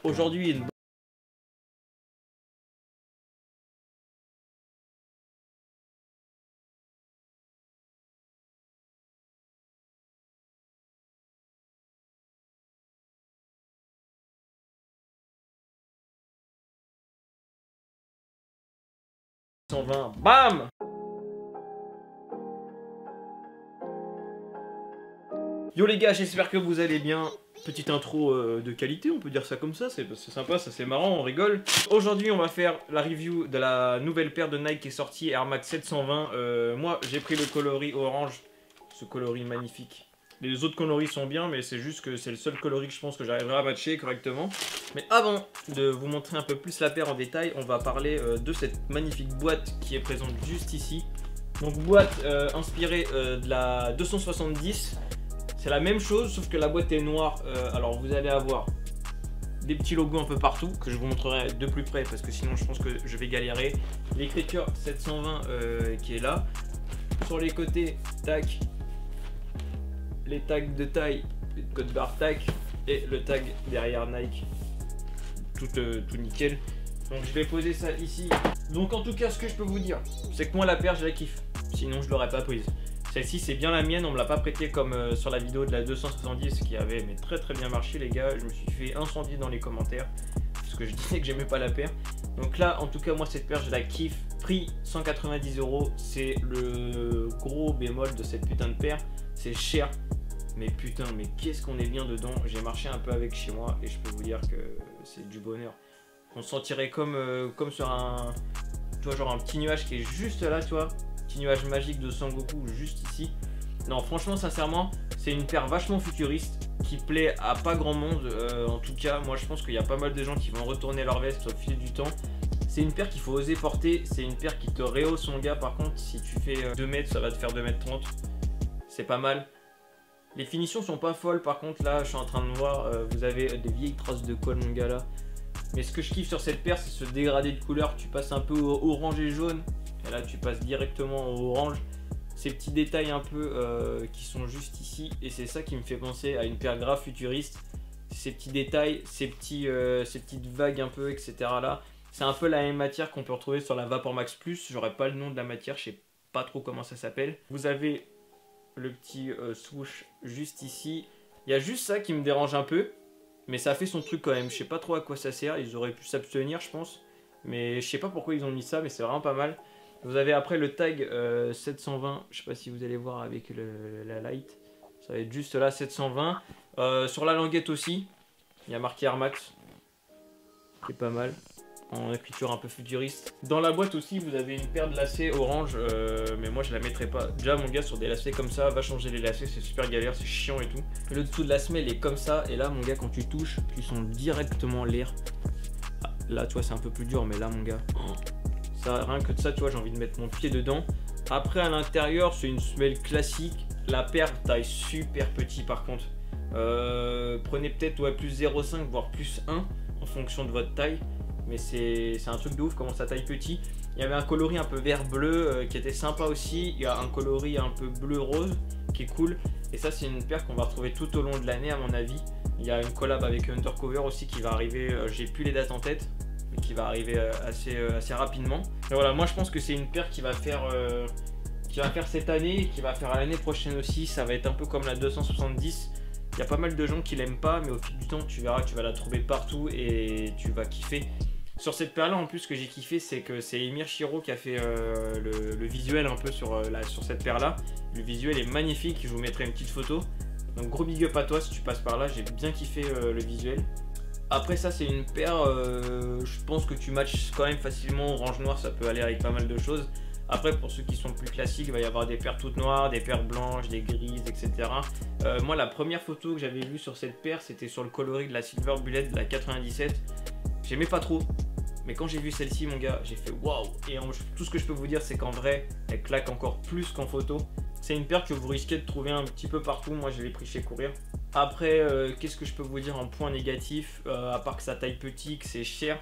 Aujourd'hui, une bonne 120, bam! Yo les gars, j'espère que vous allez bien. Petite intro de qualité, on peut dire ça comme ça, c'est sympa, ça c'est marrant, on rigole. Aujourd'hui on va faire la review de la nouvelle paire de Nike qui est sortie, Air Max 720. Moi j'ai pris le coloris orange, ce coloris magnifique. Les autres coloris sont bien, mais c'est juste que c'est le seul coloris que je pense que j'arriverai à matcher correctement. Mais avant de vous montrer un peu plus la paire en détail, on va parler de cette magnifique boîte qui est présente juste ici. Donc boîte inspirée de la 270. C'est la même chose, sauf que la boîte est noire. Alors vous allez avoir des petits logos un peu partout, que je vous montrerai de plus près, parce que sinon je pense que je vais galérer. L'écriture 720 qui est là. Sur les côtés, tac, les tags de taille, les code barre tac, et le tag derrière Nike. Tout nickel. Donc je vais poser ça ici. Donc en tout cas, ce que je peux vous dire, c'est que moi la paire, je la kiffe. Sinon je l'aurais pas prise. Celle-ci c'est bien la mienne, on me l'a pas prêtée comme sur la vidéo de la 270 qui avait mais très bien marché les gars. Je me suis fait incendier dans les commentaires parce que je disais que j'aimais pas la paire. Donc là en tout cas moi cette paire je la kiffe. Prix 190 €, c'est le gros bémol de cette putain de paire. C'est cher, mais putain mais qu'est-ce qu'on est bien dedans. J'ai marché un peu avec chez moi et je peux vous dire que c'est du bonheur. On se sentirait comme sur un, tu vois, genre un petit nuage qui est juste là, tu vois. Petit nuage magique de Sangoku juste ici. Non franchement sincèrement c'est une paire vachement futuriste qui plaît à pas grand monde. En tout cas moi je pense qu'il y a pas mal de gens qui vont retourner leur veste au fil du temps. C'est une paire qu'il faut oser porter. C'est une paire qui te rehausse mon gars. Par contre si tu fais 2 mètres ça va te faire 2 mètres 30. C'est pas mal. Les finitions sont pas folles par contre. Là je suis en train de voir vous avez des vieilles traces de colle mon gars là. Mais ce que je kiffe sur cette paire c'est ce dégradé de couleur. Tu passes un peu au orange et jaune. Et là tu passes directement au orange. Ces petits détails un peu qui sont juste ici. Et c'est ça qui me fait penser à une paire grave futuriste. Ces petits détails, ces petites vagues un peu, etc. là. C'est un peu la même matière qu'on peut retrouver sur la Vapor Max Plus. J'aurais pas le nom de la matière, je sais pas trop comment ça s'appelle. Vous avez le petit swoosh juste ici. Il y a juste ça qui me dérange un peu. Mais ça fait son truc quand même. Je sais pas trop à quoi ça sert. Ils auraient pu s'abstenir je pense. Mais je sais pas pourquoi ils ont mis ça, mais c'est vraiment pas mal. Vous avez après le tag 720, je sais pas si vous allez voir avec la light, ça va être juste là 720. Sur la languette aussi, il y a marqué Air Max, qui est pas mal, en écriture un peu futuriste. Dans la boîte aussi, vous avez une paire de lacets orange, mais moi je la mettrai pas. Déjà mon gars sur des lacets comme ça, va changer les lacets, c'est super galère, c'est chiant et tout. Le dessous de la semelle est comme ça, et là mon gars quand tu touches, tu sens directement l'air. Ah, là tu vois c'est un peu plus dur, mais là mon gars... Ça, rien que de ça, tu vois, j'ai envie de mettre mon pied dedans. Après, à l'intérieur, c'est une semelle classique. La paire taille super petit par contre. Prenez peut-être ouais, plus 0,5 voire plus 1 en fonction de votre taille. Mais c'est un truc de ouf comment ça taille petit. Il y avait un coloris un peu vert-bleu qui était sympa aussi. Il y a un coloris un peu bleu-rose qui est cool. Et ça, c'est une paire qu'on va retrouver tout au long de l'année à mon avis. Il y a une collab avec Undercover aussi qui va arriver. J'ai plus les dates en tête. Qui va arriver assez rapidement. Et voilà, moi je pense que c'est une paire qui va faire cette année et qui va faire l'année prochaine aussi. Ça va être un peu comme la 270. Il y a pas mal de gens qui l'aiment pas, mais au fil du temps tu verras que tu vas la trouver partout et tu vas kiffer. Sur cette paire là en plus, ce que j'ai kiffé c'est que c'est Emir Shiro qui a fait le visuel un peu sur cette paire là. Le visuel est magnifique, je vous mettrai une petite photo. Donc gros big up à toi si tu passes par là, j'ai bien kiffé le visuel. Après ça c'est une paire, je pense que tu matches quand même facilement orange noir, ça peut aller avec pas mal de choses. Après pour ceux qui sont plus classiques, il va y avoir des paires toutes noires, des paires blanches, des grises, etc. Moi la première photo que j'avais vue sur cette paire, c'était sur le coloris de la Silver Bullet de la 97. J'aimais pas trop, mais quand j'ai vu celle-ci mon gars, j'ai fait waouh. Et tout ce que je peux vous dire c'est qu'en vrai, elle claque encore plus qu'en photo. C'est une paire que vous risquez de trouver un petit peu partout, moi je l'ai pris chez Courir. Après, qu'est-ce que je peux vous dire en point négatif, à part que ça taille petit, que c'est cher.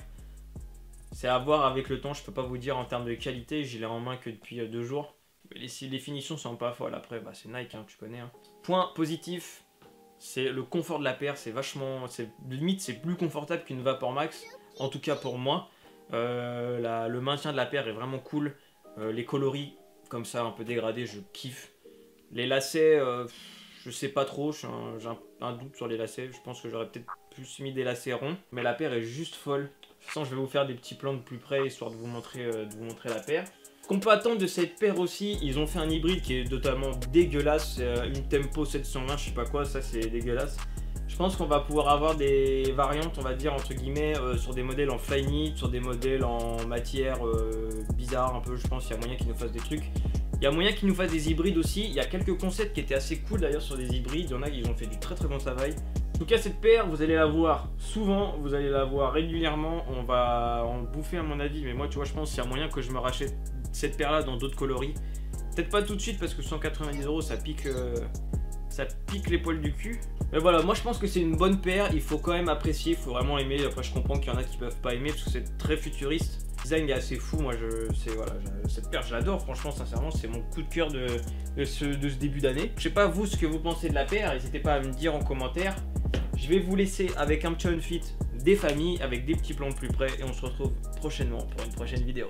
C'est à voir avec le temps, je peux pas vous dire en termes de qualité, je l'ai en main que depuis 2 jours. Les finitions sont pas folles, après bah, c'est Nike, hein, tu connais. Hein. Point positif, c'est le confort de la paire, c'est vachement, limite c'est plus confortable qu'une Vapor Max, en tout cas pour moi. Le maintien de la paire est vraiment cool. Les coloris comme ça un peu dégradés, je kiffe. Les lacets, je sais pas trop, j'ai un doute sur les lacets. Je pense que j'aurais peut-être plus mis des lacets ronds, mais la paire est juste folle. De toute façon, je vais vous faire des petits plans de plus près histoire de vous montrer la paire. Ce qu'on peut attendre de cette paire aussi, ils ont fait un hybride qui est totalement dégueulasse, une Tempo 720, je sais pas quoi, ça c'est dégueulasse. Je pense qu'on va pouvoir avoir des variantes, on va dire entre guillemets, sur des modèles en Flyknit, sur des modèles en matière bizarre un peu, je pense qu'il y a moyen qu'ils nous fassent des trucs. Il y a moyen qu'ils nous fassent des hybrides aussi, il y a quelques concepts qui étaient assez cool d'ailleurs sur des hybrides, il y en a qui ont fait du très bon travail. En tout cas cette paire, vous allez la voir souvent, vous allez la voir régulièrement, on va en bouffer à mon avis, mais moi tu vois je pense qu'il y a moyen que je me rachète cette paire là dans d'autres coloris. Peut-être pas tout de suite parce que 190 €, ça pique les poils du cul. Mais voilà, moi je pense que c'est une bonne paire, il faut quand même apprécier, il faut vraiment aimer. Après je comprends qu'il y en a qui peuvent pas aimer parce que c'est très futuriste. Le design est assez fou, moi cette paire je l'adore, franchement sincèrement c'est mon coup de cœur de ce début d'année. Je sais pas vous ce que vous pensez de la paire, n'hésitez pas à me dire en commentaire. Je vais vous laisser avec un petit outfit des familles, avec des petits plans de plus près et on se retrouve prochainement pour une prochaine vidéo.